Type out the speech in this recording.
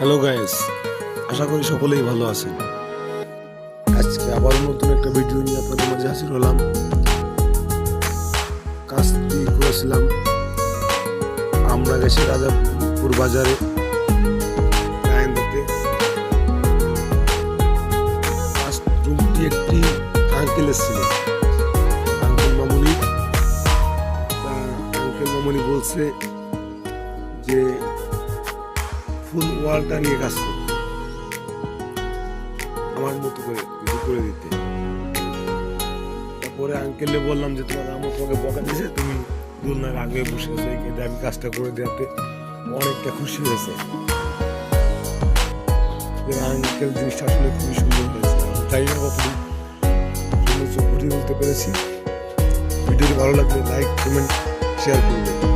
Hello guys, আশা করি সকলেই ভালো আছেন। আজকে আবার নতুন একটা ভিডিও নিয়ে আপনাদের মাঝে হাজির হলাম। কাজটি করেছিলাম আমরা গেছি রাজাপুর বাজারে গায়েন দিতে। রুমটি একটি আঙ্কেলের ছিল, আঙ্কেল মামুনি বলছে যে ফুল ওয়ালটা নিয়ে কাজ করতে, আমার মতো করে কিছু করে দিতে। তারপরে আঙ্কেলে বললাম যে তোমার আমার তোমাকে বকা দিয়েছে, তুমি দুলনার আগে বসে গেছে, কিন্তু আমি কাজটা করে দেওয়াতে অনেকটা খুশি হয়েছে। আঙ্কেল জিনিসটা আসলে খুবই সুন্দর হয়েছে। তাই না কতদিন ফুটিয়ে তুলতে পেরেছি। ভিডিওটি ভালো লাগলে লাইক, কমেন্ট, শেয়ার করবেন।